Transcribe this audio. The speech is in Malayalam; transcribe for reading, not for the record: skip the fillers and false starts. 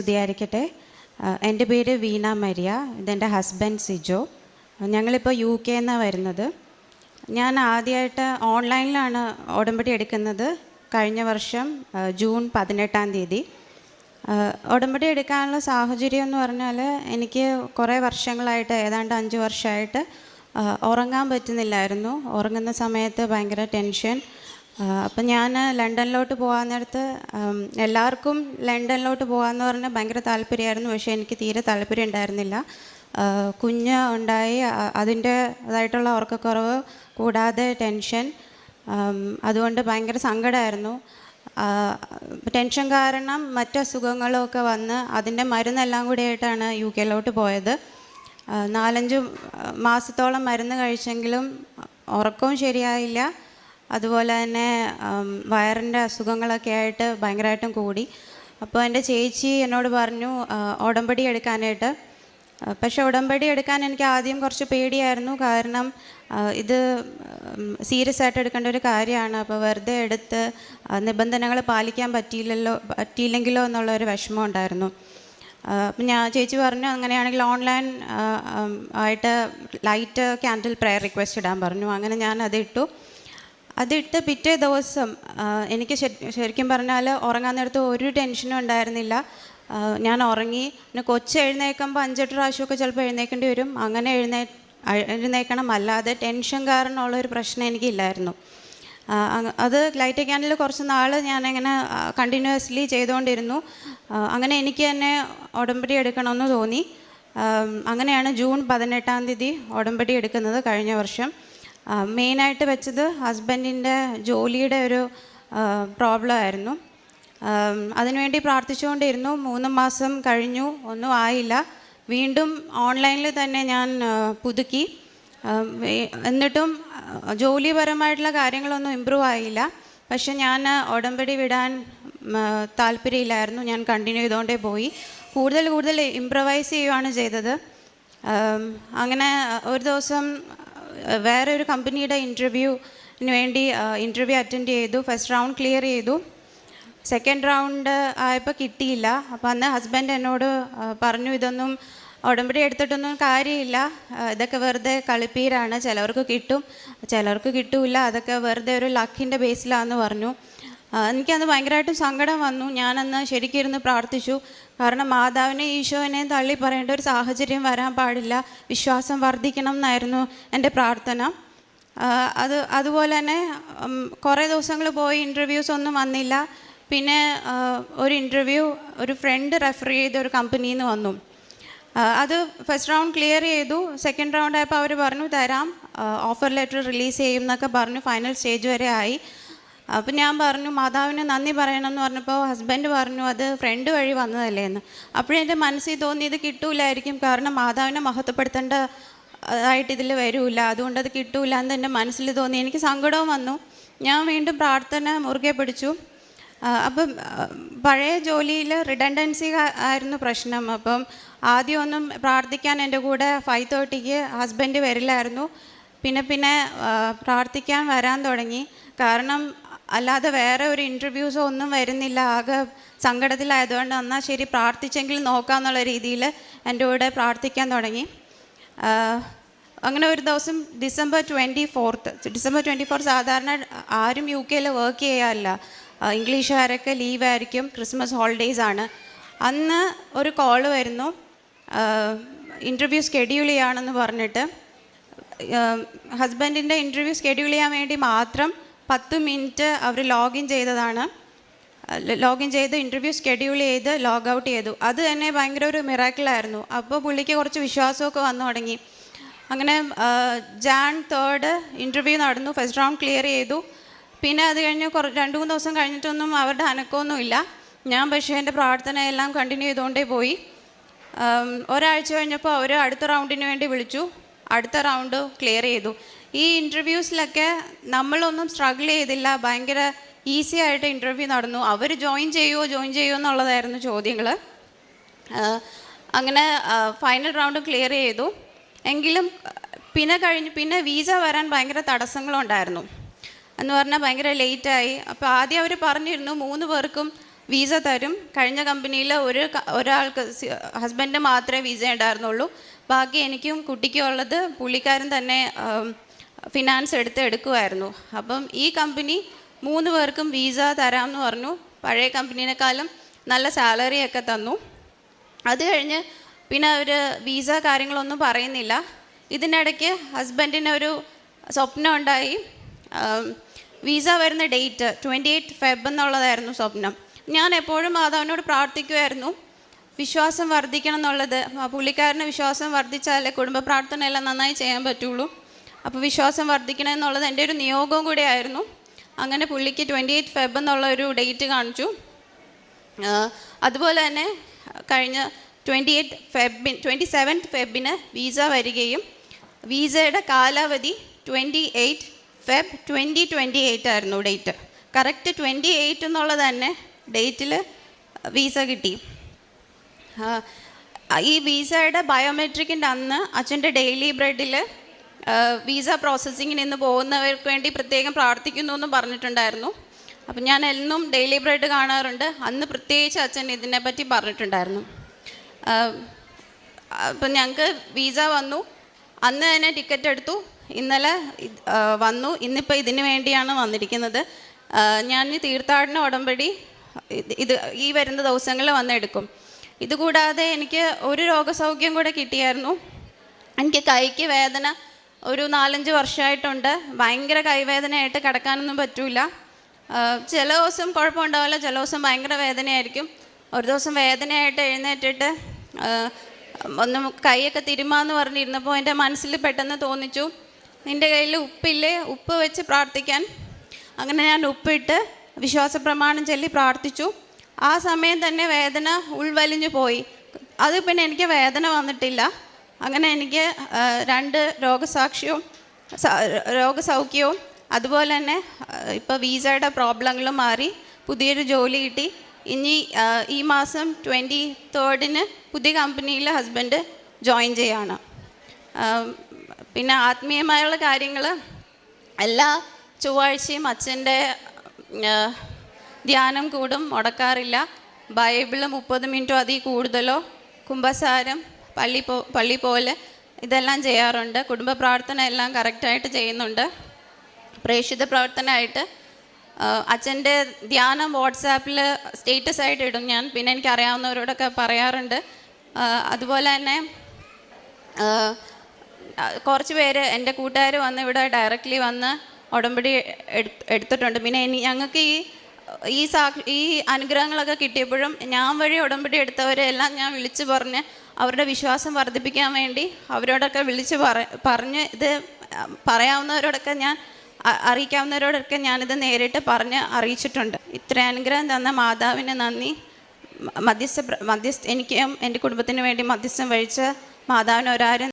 സ്തുതിയായിരിക്കട്ടെ. എൻ്റെ പേര് വീണ മരിയ, ഇതെൻ്റെ ഹസ്ബൻഡ് സിജോ. ഞങ്ങളിപ്പോൾ UK എന്നാണ് വരുന്നത്. ഞാൻ ആദ്യമായിട്ട് ഓൺലൈനിലാണ് ഉടമ്പടി എടുക്കുന്നത് കഴിഞ്ഞ വർഷം ജൂൺ 18 ഉടമ്പടി എടുക്കാനുള്ള സാഹചര്യം എന്ന് പറഞ്ഞാൽ എനിക്ക് കുറേ വർഷങ്ങളായിട്ട്, ഏതാണ്ട് 5 വർഷമായിട്ട് ഉറങ്ങാൻ പറ്റുന്നില്ലായിരുന്നു. ഉറങ്ങുന്ന സമയത്ത് ഭയങ്കര ടെൻഷൻ. അപ്പം ഞാൻ ലണ്ടനിലോട്ട് പോകാൻ നേരത്ത് എല്ലാവർക്കും ലണ്ടനിലോട്ട് പോകാമെന്ന് പറഞ്ഞാൽ ഭയങ്കര താല്പര്യമായിരുന്നു. പക്ഷേ എനിക്ക് തീരെ താല്പര്യം ഉണ്ടായിരുന്നില്ല. കുഞ്ഞ് ഉണ്ടായി, അതിൻ്റേതായിട്ടുള്ള ഉറക്കക്കുറവ് കൂടാതെ ടെൻഷൻ, അതുകൊണ്ട് ഭയങ്കര സങ്കടമായിരുന്നു. ടെൻഷൻ കാരണം മറ്റസുഖങ്ങളൊക്കെ വന്ന് അതിൻ്റെ മരുന്നെല്ലാം കൂടിയായിട്ടാണ് UK പോയത്. 4-5 മാസത്തോളം മരുന്ന് കഴിച്ചെങ്കിലും ഉറക്കവും ശരിയായില്ല. അതുപോലെ തന്നെ വയറിൻ്റെ അസുഖങ്ങളൊക്കെ ആയിട്ട് ഭയങ്കരമായിട്ടും കൂടി. അപ്പോൾ എൻ്റെ ചേച്ചി എന്നോട് പറഞ്ഞു ഉടമ്പടി എടുക്കാനായിട്ട്. പക്ഷേ ഉടമ്പടി എടുക്കാൻ എനിക്ക് ആദ്യം കുറച്ച് പേടിയായിരുന്നു. കാരണം ഇത് സീരിയസ് ആയിട്ട് എടുക്കേണ്ട ഒരു കാര്യമാണ്. അപ്പോൾ വെറുതെ എടുത്ത് നിബന്ധനകൾ പാലിക്കാൻ പറ്റിയില്ലെങ്കിലോ എന്നുള്ളൊരു വിഷമം ഉണ്ടായിരുന്നു. അപ്പം ചേച്ചി പറഞ്ഞു അങ്ങനെയാണെങ്കിൽ ഓൺലൈൻ ആയിട്ട് ലൈറ്റ് ക്യാൻഡിൽ പ്രെയർ റിക്വസ്റ്റ് ഇടാൻ പറഞ്ഞു. അങ്ങനെ ഞാൻ അതിട്ട് പിറ്റേ ദിവസം എനിക്ക് ശരിക്കും പറഞ്ഞാൽ ഉറങ്ങാൻ നേരത്ത് ഒരു ടെൻഷനും ഉണ്ടായിരുന്നില്ല. ഞാൻ ഉറങ്ങി. പിന്നെ കൊച്ച് എഴുന്നേൽക്കുമ്പോൾ 5-8 പ്രാവശ്യമൊക്കെ ചിലപ്പോൾ എഴുന്നേൽക്കേണ്ടി വരും. അങ്ങനെ എഴുന്നേൽക്കണം, അല്ലാതെ ടെൻഷൻ കാരണമുള്ളൊരു പ്രശ്നം എനിക്കില്ലായിരുന്നു. അത് ലൈറ്റ് ക്യാൻഡിൽ കുറച്ച് നാൾ ഞാനിങ്ങനെ കണ്ടിന്യൂസ്ലി ചെയ്തുകൊണ്ടിരുന്നു. അങ്ങനെ എനിക്ക് തന്നെ ഉടമ്പടി എടുക്കണമെന്ന് തോന്നി. അങ്ങനെയാണ് ജൂൺ 18 ഉടമ്പടി എടുക്കുന്നത് കഴിഞ്ഞ വർഷം. മെയിനായിട്ട് വെച്ചത് ഹസ്ബൻഡിൻ്റെ ജോലിയുടെ ഒരു പ്രോബ്ലം ആയിരുന്നു. അതിനുവേണ്ടി പ്രാർത്ഥിച്ചുകൊണ്ടിരുന്നു. 3 മാസം കഴിഞ്ഞു, ഒന്നും ആയില്ല. വീണ്ടും ഓൺലൈനിൽ തന്നെ ഞാൻ പുതുക്കി. എന്നിട്ടും ജോലിപരമായിട്ടുള്ള കാര്യങ്ങളൊന്നും ഇമ്പ്രൂവ് ആയില്ല. പക്ഷെ ഞാൻ ഉടമ്പടി വിടാൻ താല്പര്യമില്ലായിരുന്നു. ഞാൻ കണ്ടിന്യൂ ചെയ്തുകൊണ്ടേ പോയി. കൂടുതൽ ഇംപ്രവൈസ് ചെയ്യുകയാണ് ചെയ്തത്. അങ്ങനെ ഒരു ദിവസം വേറെ ഒരു കമ്പനിയുടെ ഇൻ്റർവ്യൂവിന് വേണ്ടി ഇൻ്റർവ്യൂ അറ്റൻഡ് ചെയ്തു. ഫസ്റ്റ് റൗണ്ട് ക്ലിയർ ചെയ്തു. സെക്കൻഡ് റൗണ്ട് ആയപ്പോൾ കിട്ടിയില്ല. അപ്പോൾ അന്ന് ഹസ്ബൻഡ് എന്നോട് പറഞ്ഞു, ഇതൊന്നും ഉടമ്പടി എടുത്തിട്ടൊന്നും കാര്യമില്ല, ഇതൊക്കെ വെറുതെ കളിപ്പീരാണ്, ചിലവർക്ക് കിട്ടും ചിലവർക്ക് കിട്ടില്ല, അതൊക്കെ വെറുതെ ഒരു ലക്കിൻ്റെ ബേസിലാണെന്ന് പറഞ്ഞു. എനിക്കന്ന് ഭയങ്കരമായിട്ടും സങ്കടം വന്നു. ഞാനന്ന് ശരിക്കും ഇരുന്ന് പ്രാർത്ഥിച്ചു. കാരണം മാതാവിനെ ഈശോനെയും തള്ളി പറയേണ്ട ഒരു സാഹചര്യം വരാൻ പാടില്ല, വിശ്വാസം വർദ്ധിക്കണം എന്നായിരുന്നു എൻ്റെ പ്രാർത്ഥന. അതുപോലെ തന്നെ കുറേ ദിവസങ്ങൾ പോയി, ഇൻ്റർവ്യൂസ് ഒന്നും വന്നില്ല. പിന്നെ ഒരു ഇൻ്റർവ്യൂ ഒരു ഫ്രണ്ട് റെഫർ ചെയ്ത ഒരു കമ്പനിയിൽ നിന്ന് വന്നു. അത് ഫസ്റ്റ് റൗണ്ട് ക്ലിയർ ചെയ്തു. സെക്കൻഡ് റൗണ്ട് ആയപ്പോൾ അവർ പറഞ്ഞു തരാം, ഓഫർ ലെറ്റർ റിലീസ് ചെയ്യും എന്നൊക്കെ പറഞ്ഞു. ഫൈനൽ സ്റ്റേജ് വരെ ആയി. അപ്പം ഞാൻ പറഞ്ഞു മാതാവിന് നന്ദി പറയണമെന്ന് പറഞ്ഞപ്പോൾ ഹസ്ബൻഡ് പറഞ്ഞു അത് ഫ്രണ്ട് വഴി വന്നതല്ലേ എന്ന്. അപ്പോഴെൻ്റെ മനസ്സിൽ തോന്നി ഇത് കിട്ടൂലായിരിക്കും, കാരണം മാതാവിനെ മഹത്വപ്പെടുത്തേണ്ട ആയിട്ട് ഇതിൽ വരില്ല, അതുകൊണ്ട് അത് കിട്ടൂല എന്ന് എൻ്റെ മനസ്സിൽ തോന്നി. എനിക്ക് സങ്കടവും വന്നു. ഞാൻ വീണ്ടും പ്രാർത്ഥന മുറുകെ പിടിച്ചു. അപ്പം പഴയ ജോലിയിൽ റിഡൻഡൻസി ആയിരുന്നു പ്രശ്നം. അപ്പം ആദ്യമൊന്നും പ്രാർത്ഥിക്കാൻ എൻ്റെ കൂടെ 5:30 ഹസ്ബൻഡ് വരില്ലായിരുന്നു. പിന്നെ പ്രാർത്ഥിക്കാൻ വരാൻ തുടങ്ങി. കാരണം അല്ലാതെ വേറെ ഒരു ഇൻ്റർവ്യൂസോ ഒന്നും വരുന്നില്ല. ആകെ സങ്കടത്തിലായതുകൊണ്ട് എന്നാൽ ശരി പ്രാർത്ഥിച്ചെങ്കിലും നോക്കാമെന്നുള്ള രീതിയിൽ എൻ്റെ കൂടെ പ്രാർത്ഥിക്കാൻ തുടങ്ങി. അങ്ങനെ ഒരു ദിവസം ഡിസംബർ 24 സാധാരണ ആരും UK വർക്ക് ചെയ്യാറില്ല, ഇംഗ്ലീഷുകാരൊക്കെ ലീവായിരിക്കും, ക്രിസ്മസ് ഹോളിഡേയ്സ് ആണ്. അന്ന് ഒരു കോള് വരുന്നു, ഇൻ്റർവ്യൂ ഷെഡ്യൂൾ ചെയ്യുകയാണെന്ന് പറഞ്ഞിട്ട്. ഹസ്ബൻഡിൻ്റെ ഇൻ്റർവ്യൂ ഷെഡ്യൂൾ ചെയ്യാൻ വേണ്ടി മാത്രം 10 മിനിറ്റ് അവർ ലോഗിൻ ചെയ്തതാണ്. ലോഗിൻ ചെയ്ത് ഇൻ്റർവ്യൂ ഷെഡ്യൂൾ ചെയ്ത് ലോഗ് ഔട്ട് ചെയ്തു. അത് തന്നെ ഭയങ്കര ഒരു മിറാക്കിളായിരുന്നു. അപ്പോൾ പുള്ളിക്ക് കുറച്ച് വിശ്വാസമൊക്കെ വന്നു തുടങ്ങി. അങ്ങനെ Jan 3 ഇൻ്റർവ്യൂ നടന്നു. ഫസ്റ്റ് റൗണ്ട് ക്ലിയർ ചെയ്തു. പിന്നെ അത് കഴിഞ്ഞ് 2-3 ദിവസം കഴിഞ്ഞിട്ടൊന്നും അവരുടെ അനക്കമൊന്നുമില്ല. ഞാൻ പക്ഷേ എൻ്റെ പ്രാർത്ഥനയെല്ലാം കണ്ടിന്യൂ ചെയ്തുകൊണ്ടേ പോയി. ഒരാഴ്ച കഴിഞ്ഞപ്പോൾ അവർ അടുത്ത റൗണ്ടിന് വേണ്ടി വിളിച്ചു. അടുത്ത റൗണ്ട് ക്ലിയർ ചെയ്തു. ഈ ഇൻ്റർവ്യൂസിലൊക്കെ നമ്മളൊന്നും സ്ട്രഗിൾ ചെയ്തില്ല, ഭയങ്കര ഈസി ആയിട്ട് ഇൻ്റർവ്യൂ നടന്നു. അവർ ജോയിൻ ചെയ്യുമോ എന്നുള്ളതായിരുന്നു ചോദ്യങ്ങൾ. അങ്ങനെ ഫൈനൽ റൗണ്ട് ക്ലിയർ ചെയ്തു. എങ്കിലും പിന്നെ വീസ വരാൻ ഭയങ്കര തടസ്സങ്ങളുണ്ടായിരുന്നു. എന്ന് പറഞ്ഞാൽ ഭയങ്കര ലേറ്റായി. അപ്പോൾ ആദ്യം അവർ പറഞ്ഞിരുന്നു 3 പേർക്കും വീസ തരും. കഴിഞ്ഞ കമ്പനിയിൽ ഒരാൾക്ക് ഹസ്ബൻഡ് മാത്രമേ വീസ ഉണ്ടായിരുന്നുള്ളൂ. ബാക്കി എനിക്കും കുട്ടിക്കും ഉള്ളത് പുള്ളിക്കാരൻ തന്നെ ഫിനാൻസ് എടുക്കുമായിരുന്നു. അപ്പം ഈ കമ്പനി 3 പേർക്കും വീസ തരാമെന്ന് പറഞ്ഞു. പഴയ കമ്പനീനേക്കാളും നല്ല സാലറിയൊക്കെ തന്നു. അത് കഴിഞ്ഞ് പിന്നെ അവർ വീസ കാര്യങ്ങളൊന്നും പറയുന്നില്ല. ഇതിനിടയ്ക്ക് ഹസ്ബൻഡിനൊരു സ്വപ്നം ഉണ്ടായി. വീസ വരുന്ന ഡേറ്റ് 28 ഫെബ് എന്നുള്ളതായിരുന്നു സ്വപ്നം. ഞാൻ എപ്പോഴും മാതാവിനോട് പ്രാർത്ഥിക്കുമായിരുന്നു വിശ്വാസം വർദ്ധിക്കണം എന്നുള്ളത്. പുള്ളിക്കാരന് വിശ്വാസം വർദ്ധിച്ചാലേ കുടുംബ പ്രാർത്ഥന എല്ലാം നന്നായി ചെയ്യാൻ പറ്റുള്ളൂ. അപ്പോൾ വിശ്വാസം വർദ്ധിക്കണം എന്നുള്ളത് എൻ്റെ ഒരു നിയോഗവും കൂടെ ആയിരുന്നു. അങ്ങനെ പുള്ളിക്ക് 28 ഫെബ് എന്നുള്ള ഒരു ഡേറ്റ് കാണിച്ചു. അതുപോലെ തന്നെ കഴിഞ്ഞ 27 ഫെബിന് വീസ വരികയും വീസയുടെ കാലാവധി 28 ഫെബ് 2028 ആയിരുന്നു ഡേറ്റ്. കറക്റ്റ് 28 എന്നുള്ളത് തന്നെ ഡേറ്റിൽ വീസ കിട്ടി. ഈ വീസയുടെ ബയോമെട്രിക്കിൻ്റെ അന്ന് അച്ഛൻ്റെ ഡെയിലി ബ്രെഡിൽ വീസ പ്രോസസ്സിങ്ങിന് ഇന്ന് പോകുന്നവർക്ക് വേണ്ടി പ്രത്യേകം പ്രാർത്ഥിക്കുന്നു എന്നും പറഞ്ഞിട്ടുണ്ടായിരുന്നു. അപ്പം ഞാൻ എന്നും ഡെയിലി ബ്രെഡ് കാണാറുണ്ട്. അന്ന് പ്രത്യേകിച്ച് അച്ഛൻ ഇതിനെപ്പറ്റി പറഞ്ഞിട്ടുണ്ടായിരുന്നു. അപ്പം ഞങ്ങൾക്ക് വീസ വന്നു. അന്ന് തന്നെ ടിക്കറ്റ് എടുത്തു. ഇന്നലെ വന്നു. ഇന്നിപ്പോൾ ഇതിന് വേണ്ടിയാണ് വന്നിരിക്കുന്നത്. ഞാൻ തീർത്ഥാടന ഉടമ്പടി ഈ വരുന്ന ദിവസങ്ങളിൽ വന്നെടുക്കും. ഇതുകൂടാതെ എനിക്ക് ഒരു രോഗസൗഖ്യം കൂടെ കിട്ടിയായിരുന്നു. എനിക്ക് കൈക്ക് വേദന ഒരു 4-5 വർഷമായിട്ടുണ്ട്. ഭയങ്കര കൈവേദനയായിട്ട് കിടക്കാനൊന്നും പറ്റില്ല. ചില ദിവസം കുഴപ്പമുണ്ടാവില്ല, ചില ദിവസം ഭയങ്കര വേദനയായിരിക്കും. ഒരു ദിവസം വേദനയായിട്ട് എഴുന്നേറ്റിട്ട് ഒന്ന് കൈയൊക്കെ തിരുമാന്ന് പറഞ്ഞിരുന്നപ്പോൾ എൻ്റെ മനസ്സിൽ പെട്ടെന്ന് തോന്നിച്ചു, നിൻ്റെ കയ്യിൽ ഉപ്പില്ലേ, ഉപ്പ് വെച്ച് പ്രാർത്ഥിക്കാൻ. അങ്ങനെ ഞാൻ ഉപ്പിട്ട് വിശ്വാസ പ്രമാണം ചൊല്ലി പ്രാർത്ഥിച്ചു. ആ സമയം തന്നെ വേദന ഉൾവലിഞ്ഞു പോയി. അത് പിന്നെ എനിക്ക് വേദന വന്നിട്ടില്ല. അങ്ങനെ എനിക്ക് 2 രോഗസൗഖ്യവും അതുപോലെ തന്നെ ഇപ്പോൾ വീസയുടെ പ്രോബ്ലങ്ങളും മാറി പുതിയൊരു ജോലി കിട്ടി. ഇനി ഈ മാസം 23 പുതിയ കമ്പനിയിൽ ഹസ്ബൻഡ് ജോയിൻ ചെയ്യാണ്. പിന്നെ ആത്മീയമായുള്ള കാര്യങ്ങൾ എല്ലാ ചൊവ്വാഴ്ചയും അച്ഛൻ്റെ ധ്യാനം കൂടും, മുടക്കാറില്ല. ബൈബിള് 30 മിനിറ്റോ അതിൽ കൂടുതലോ, കുമ്പസാരം, പള്ളി പോലെ ഇതെല്ലാം ചെയ്യാറുണ്ട്. കുടുംബ പ്രാർത്ഥന എല്ലാം കറക്റ്റായിട്ട് ചെയ്യുന്നുണ്ട്. പ്രേക്ഷിത പ്രവർത്തനമായിട്ട് അച്ഛൻ്റെ ധ്യാനം വാട്സാപ്പിൽ സ്റ്റേറ്റസ് ആയിട്ട് ഇടും ഞാൻ. പിന്നെ എനിക്കറിയാവുന്നവരോടൊക്കെ പറയാറുണ്ട്. അതുപോലെ തന്നെ കുറച്ച് പേര് എൻ്റെ കൂട്ടുകാർ വന്ന് ഇവിടെ ഡയറക്റ്റ്ലി വന്ന് ഉടമ്പടി എടുത്തിട്ടുണ്ട്. പിന്നെ ഞങ്ങൾക്ക് ഈ അനുഗ്രഹങ്ങളൊക്കെ കിട്ടിയപ്പോഴും ഞാൻ വഴി ഉടമ്പടി എടുത്തവരെല്ലാം ഞാൻ വിളിച്ച് പറഞ്ഞ് അവരുടെ വിശ്വാസം വർദ്ധിപ്പിക്കാൻ വേണ്ടി അവരോടൊക്കെ വിളിച്ച് പറഞ്ഞ് ഇത് പറയാവുന്നവരോടൊക്കെ ഞാൻ അറിയിക്കാവുന്നവരോടൊക്കെ ഞാനിത് നേരിട്ട് പറഞ്ഞ് അറിയിച്ചിട്ടുണ്ട്. ഇത്ര അനുഗ്രഹം തന്ന മാതാവിന് നന്ദി. എനിക്കും എൻ്റെ കുടുംബത്തിന് വേണ്ടി മധ്യസ്ഥം വഹിച്ച മാതാവിന് ഒരാരും